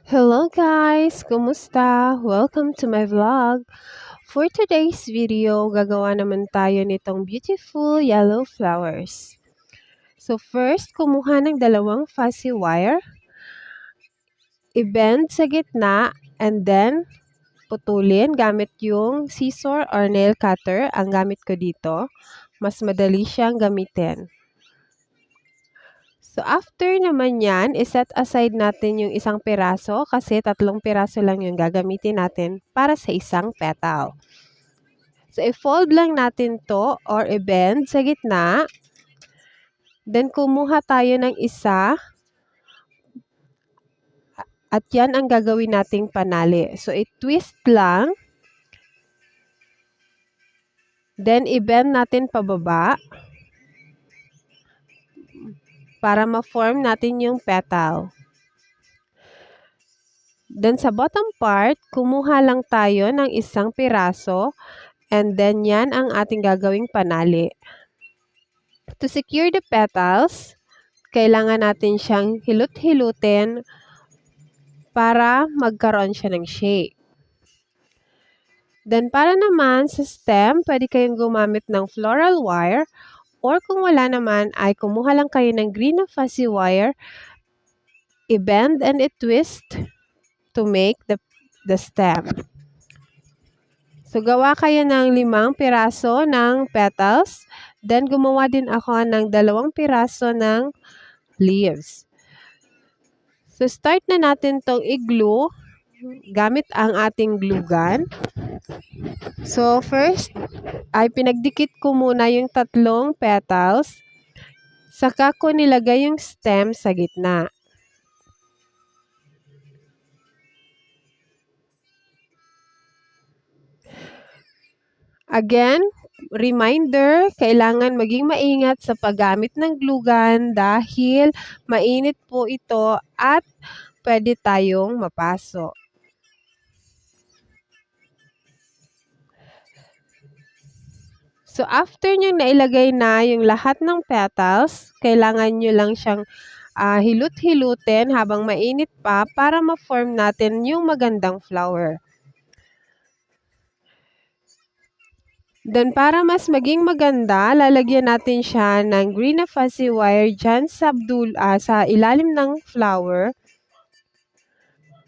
Hello guys! Kumusta? Welcome to my vlog. For today's video, gagawa naman tayo nitong beautiful yellow flowers. So first, kumuha ng dalawang fuzzy wire, i-bend sa gitna, and then putulin gamit yung scissor or nail cutter ang gamit ko dito. Mas madali siyang gamitin. So, after naman yan, iset aside natin yung isang piraso kasi 3 piraso lang yung gagamitin natin para sa isang petal. So, i-fold lang natin to or i-bend sa gitna. Then, kumuha tayo ng isa. At yan ang gagawin nating panali. So, i-twist lang. Then, i-bend natin pababa para ma-form natin yung petal. Then, sa bottom part, kumuha lang tayo ng isang piraso. And then, yan ang ating gagawing panali. To secure the petals, kailangan natin siyang hilot-hilutin para magkaroon siya ng shape. Then, para naman sa stem, pwede kayong gumamit ng floral wire or kung wala naman ay kumuha lang kayo ng green na fuzzy wire, i-bend and i-twist to make the stem. So, gawa kayo ng 5 piraso ng petals. Then, gumawa din ako ng 2 piraso ng leaves. So, start na natin tong i-glue gamit ang ating glue gun. So, first, ay pinagdikit ko muna yung 3 petals. Saka ko nilagay yung stem sa gitna. Again, reminder, kailangan maging maingat sa paggamit ng glue gun dahil mainit po ito at pwede tayong mapaso. So, after nyo nailagay na yung lahat ng petals, kailangan nyo lang siyang hilot-hilutin habang mainit pa para ma-form natin yung magandang flower. Then, para mas maging maganda, lalagyan natin siya ng green na fuzzy wire dyan sa ilalim ng flower.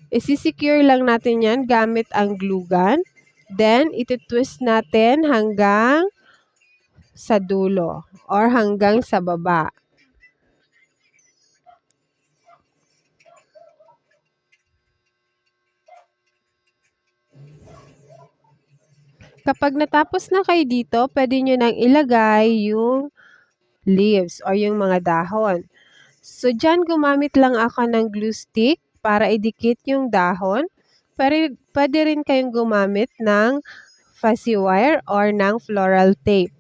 Isi-secure lang natin yan gamit ang glue gun. Then, iti-twist natin hanggang sa dulo or hanggang sa baba. Kapag natapos na kayo dito, pwede nyo nang ilagay yung leaves or yung mga dahon. So, dyan gumamit lang ako ng glue stick para idikit yung dahon. Pwede rin kayong gumamit ng fuzzy wire or ng floral tape.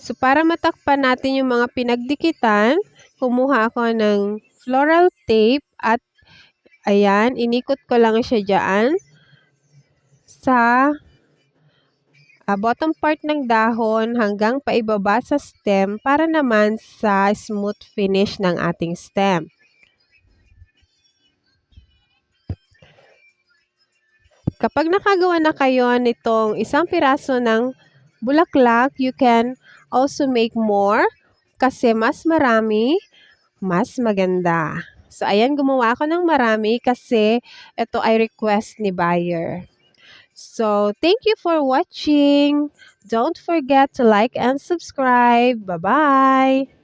So, para matakpan natin yung mga pinagdikitan, kumuha ako ng floral tape at ayan, inikot ko lang siya dyan sa bottom part ng dahon hanggang paibaba sa stem para naman sa smooth finish ng ating stem. Kapag nakagawa na kayo nitong 1 piraso ng bulaklak, you can also make more kasi mas marami, mas maganda. So, ayan, gumawa ako ng marami kasi ito ay request ni buyer. So, thank you for watching. Don't forget to like and subscribe. Bye-bye!